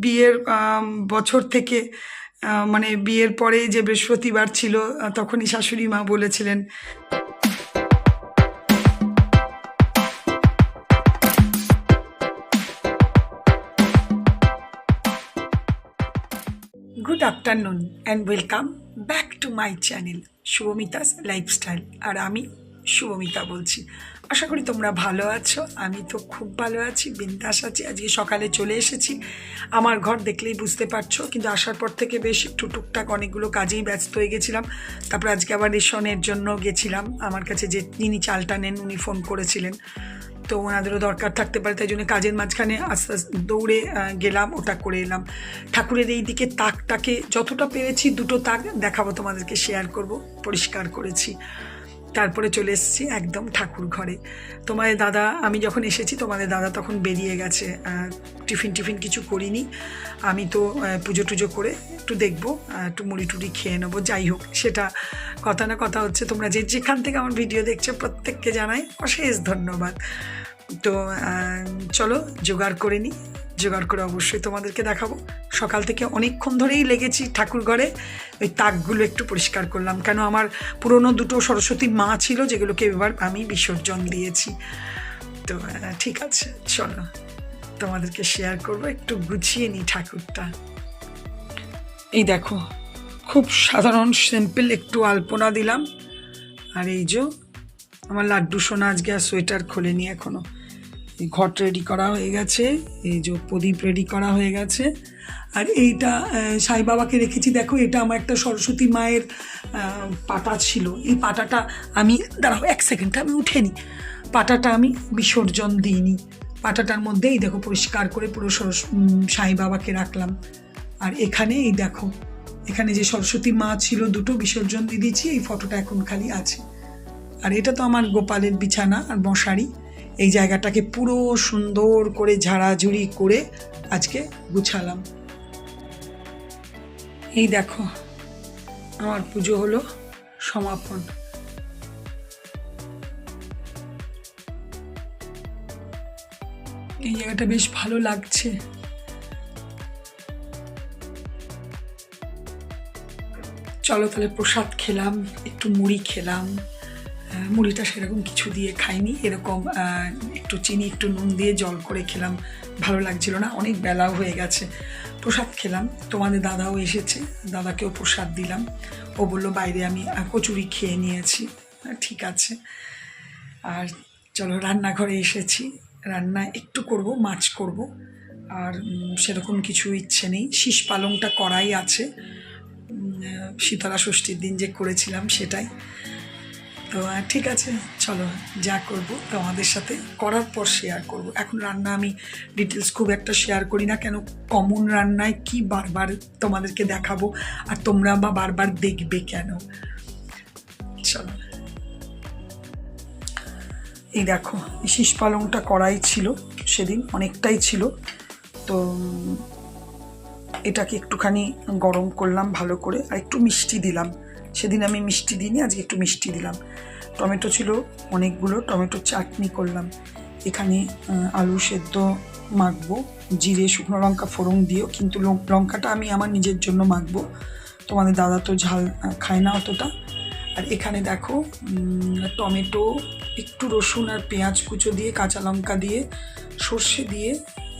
বিয়ের বছর থেকে মানে বিয়ের পরে যে বৃহস্পতিবার ছিল তখনই শাশুড়ি মা বলেছিলেন good afternoon and welcome back to my channel Shubhamita's lifestyle. আর আমি শুভমিতা বলছি। আশা করি তোমরা ভালো আছো। আমি তো খুব ভালো আছি, বিন্দাস আছি। আজকে সকালে চলে এসেছি। আমার ঘর দেখলেই বুঝতে পারছো, কিন্তু আসার পর থেকে বেশ একটু টুকটাক অনেকগুলো কাজেই ব্যস্ত হয়ে গেছিলাম। তারপর আজকে আবার রেশনের জন্য গেছিলাম। আমার কাছে যে যিনি চালটা নেন উনি ফোন করেছিলেন, তো ওনাদেরও দরকার থাকতে পারে, তাই জন্য কাজের মাঝখানে আস্তে আস্তে দৌড়ে গেলাম, ওটা করে এলাম। ঠাকুরের এই দিকে তাকটাকে যতটা পেরেছি, দুটো তাক দেখাবো তোমাদেরকে, শেয়ার করব, পরিষ্কার করেছি। তারপরে চলে এসেছি একদম ঠাকুর ঘরে। তোমাদের দাদা, আমি যখন এসেছি তোমাদের দাদা তখন বেরিয়ে গেছে, টিফিন কিছু করিনি। আমি তো পুজো টুজো করে একটু দেখবো, একটু মুড়ি টুড়ি খেয়ে নেবো। যাই হোক, সেটা কথা না, কথা হচ্ছে তোমরা যেখান থেকে আমার ভিডিও দেখছো প্রত্যেককে জানাই অশেষ ধন্যবাদ। তো চলো জোগাড় করে নিই, জোগাড় করে অবশ্যই তোমাদেরকে দেখাবো। সকাল থেকে অনেকক্ষণ ধরেই লেগেছি ঠাকুর ঘরে। ওই তাকগুলো একটু পরিষ্কার করলাম, কেন আমার পুরনো দুটো সরস্বতী মা ছিল যেগুলোকে এবার আমি বিসর্জন দিয়েছি। তো ঠিক আছে, চলো তোমাদেরকে শেয়ার করবো, একটু গুছিয়ে নিই ঠাকুরটা। এই দেখো, খুব সাধারণ সিম্পল একটু আলপনা দিলাম। আর এই যে আমার লাড্ডু সোনা আজকে আর সোয়েটার খোলেনি এখনো। ঘট রেডি করা হয়ে গেছে, এই যে প্রদীপ রেডি করা হয়ে গেছে। আর এইটা সাই বাবাকে রেখেছি। দেখো, এটা আমার একটা সরস্বতী মায়ের পাটা ছিল। এই পাটাটা আমি, দাঁড়াও এক সেকেন্ড, আমি উঠে নিই। পাটাটা আমি বিসর্জন দিইনি। পাটাটার মধ্যেই দেখো পরিষ্কার করে পুরো সাই বাবাকে রাখলাম। আর এখানে এই দেখো, এখানে যে সরস্বতী মা ছিল দুটো বিসর্জন দিয়ে দিয়েছি। এই ফটোটা এখন খালি আছে। আর এটা তো আমার গোপালের বিছানা আর মশারি। এই জায়গাটাকে পুরো সুন্দর করে ঝাড়াঝুড়ি করে আজকে গুছালাম। এই দেখো, আমার পুজো হলো সমাপন। এই জায়গাটা বেশ ভালো লাগছে। চলো তাহলে প্রসাদ খেলাম, একটু মুড়ি খেলাম। মুড়িটা সেরকম কিছু দিয়ে খাইনি, এরকম একটু চিনি একটু নুন দিয়ে জল করে খেলাম। ভালো লাগছিল না, অনেক বেলাও হয়ে গেছে। প্রসাদ খেলাম, তোমাদের দাদাও এসেছে, দাদাকেও প্রসাদ দিলাম। ও বললো বাইরে আমি কচুরি খেয়ে নিয়েছি। ঠিক আছে। আর চলো রান্নাঘরে এসেছি, রান্না একটু করব, মাছ করব। আর সেরকম কিছু ইচ্ছে নেই। শীষ পালংটা করাই আছে, শীতলা ষষ্ঠীর দিন যে করেছিলাম সেটাই। তো ঠিক আছে, চলো যা করব তোমাদের সাথে করার পর শেয়ার করব। এখন রান্না আমি ডিটেলস খুব একটা শেয়ার করি না, কেন কমন রান্নায় কি বারবার তোমাদেরকে দেখাবো, আর তোমরা বা বারবার দেখবে কেন। চলো, এই দেখো, শীষ পালংটা করাই ছিল সেদিন, অনেকটাই ছিল। তো এটাকে একটুখানি গরম করলাম ভালো করে, আর একটু মিষ্টি দিলাম। সেদিন আমি মিষ্টি দিইনি, আজকে একটু মিষ্টি দিলাম। টমেটো ছিল অনেকগুলো, টমেটো চাটনি করলাম। এখানে আলু সেদ্ধ মাখবো, জিরে শুকনো লঙ্কা ফোড়ন দিয়েও, কিন্তু লঙ্কাটা আমি আমার নিজের জন্য মাখবো। তোমাদের দাদা তো ঝাল খায় না অতটা। আর এখানে দেখো, টমেটো, একটু রসুন আর পেঁয়াজ কুচো দিয়ে, কাঁচা লঙ্কা দিয়ে, সর্ষে দিয়ে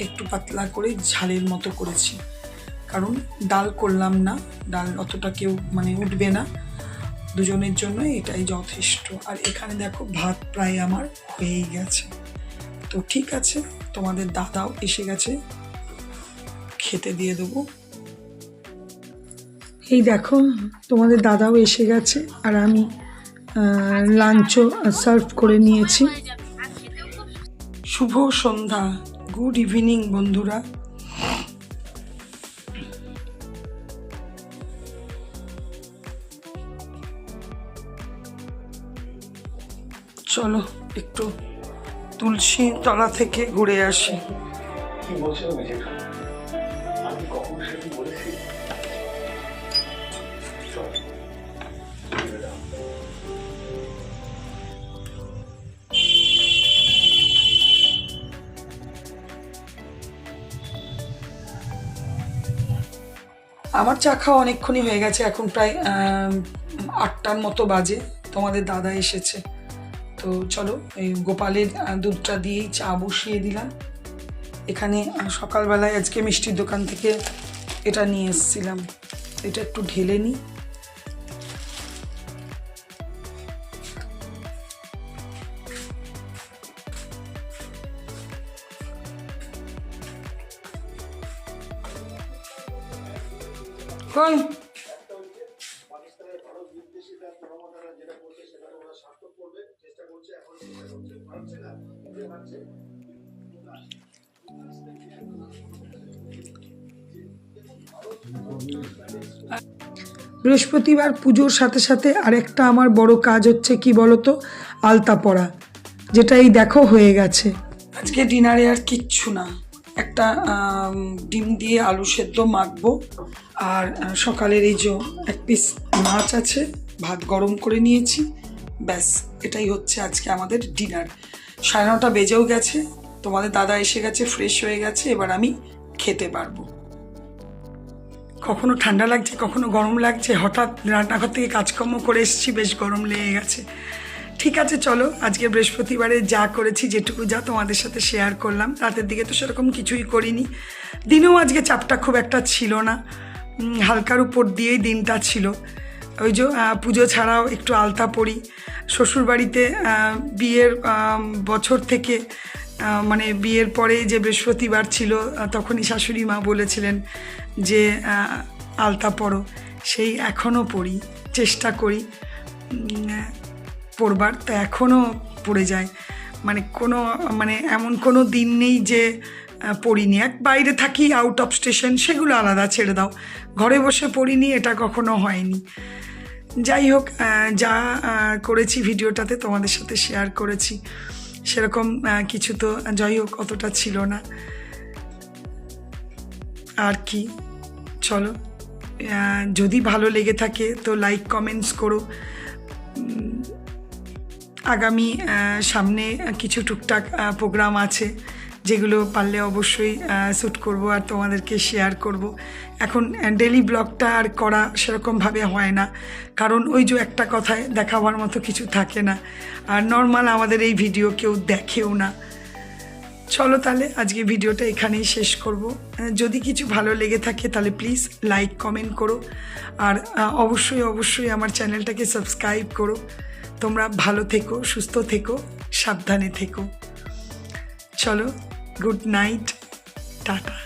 একটু পাতলা করে ঝালের মতো করেছি। কারণ ডাল করলাম না, ডাল অতটা কেউ মানে উঠবে না, দুজনের জন্য এটাই যথেষ্ট। আর এখানে দেখো ভাত প্রায় আমার হয়েই গেছে। তো ঠিক আছে, তোমাদের দাদাও এসে গেছে, খেতে দিয়ে দেবো। এই দেখো, তোমাদের দাদাও এসে গেছে, আর আমি লাঞ্চও সার্ভ করে নিয়েছি। শুভ সন্ধ্যা, গুড ইভিনিং বন্ধুরা। চলো একটু তুলসী তলা থেকে ঘুরে আসি। আমার চা খাওয়া অনেকক্ষণই হয়ে গেছে, এখন প্রায় 8টার মতো বাজে। তোমাদের দাদা এসেছে, তো চলো এই গোপালের দুধটা দিয়েই চা বসিয়ে দিলাম। এখানে সকালবেলায় আজকে মিষ্টির দোকান থেকে এটা নিয়ে এসেছিলাম, এটা একটু ঢেলে নিই। কই বৃহস্পতিবার পুজোর সাথে সাথে আরেকটা আমার বড় কাজ হচ্ছে, কি বলতো, আলতা পরা, যেটা এই দেখো হয়ে গেছে। আজকে ডিনারে আর কিচ্ছু না, একটা ডিম দিয়ে আলু সেদ্ধ মাখবো, আর সকালের এই যে এক পিস মাছ আছে, ভাত গরম করে নিয়েছি, ব্যাস এটাই হচ্ছে আজকে আমাদের ডিনার। 9:30 বেজেও গেছে, তোমাদের দাদা এসে গেছে, ফ্রেশ হয়ে গেছে, এবার আমি খেতে পারবো। কখনো ঠান্ডা লাগছে, কখনো গরম লাগছে, হঠাৎ রান্নাঘর থেকে কাজকর্ম করে এসেছি, বেশ গরম লেগে গেছে। ঠিক আছে, চলো আজকে বৃহস্পতিবারে যা করেছি, যেটুকু যা তোমাদের সাথে শেয়ার করলাম। রাতের দিকে তো সেরকম কিছুই করিনি, দিনেও আজকে চাপটা খুব একটা ছিল না, হালকার উপর দিয়েই দিনটা ছিল। ওই যে পুজো ছাড়াও একটু আলতা পরি, শ্বশুরবাড়িতে বিয়ের বছর থেকে, মানে বিয়ের পরে যে বৃহস্পতিবার ছিল, তখনই শাশুড়ি মা বলেছিলেন যে আলতা পরো, সেই এখনও পড়ি, চেষ্টা করি পরবার, তো এখনও পড়ে যায়। মানে এমন কোনো দিন নেই যে পড়িনি। বাইরে থাকি, আউট অফ স্টেশন, সেগুলো আলাদা, ছেড়ে দাও, ঘরে বসে পড়িনি, এটা কখনো হয়নি। যাই হোক, যা করেছি ভিডিওটাতে তোমাদের সাথে শেয়ার করেছি, সেরকম কিছু তো যাই হোক অতটা ছিল না। আর কি, চলো, যদি ভালো লেগে থাকে তো লাইক কমেন্টস করো। আগামী সামনে কিছু টুকটাক প্রোগ্রাম আছে, যেগুলো পারলে অবশ্যই শ্যুট করব আর তোমাদেরকে শেয়ার করব। এখন ডেলি ব্লগটা আর করা সেরকমভাবে হয় না, কারণ ওই যে একটা কথায় দেখাবার মতো কিছু থাকে না, আর নর্মাল আমাদের এই ভিডিও কেউ দেখেও না। চলো তাহলে আজকে ভিডিওটা এখানেই শেষ করব। যদি কিছু ভালো লেগে থাকে তাহলে প্লিজ লাইক কমেন্ট করো, আর অবশ্যই আমার চ্যানেলটাকে সাবস্ক্রাইব করো। তোমরা ভালো থেকো, সুস্থ থেকো, সাবধানে থেকো। চলো, গুড নাইট, টাটা।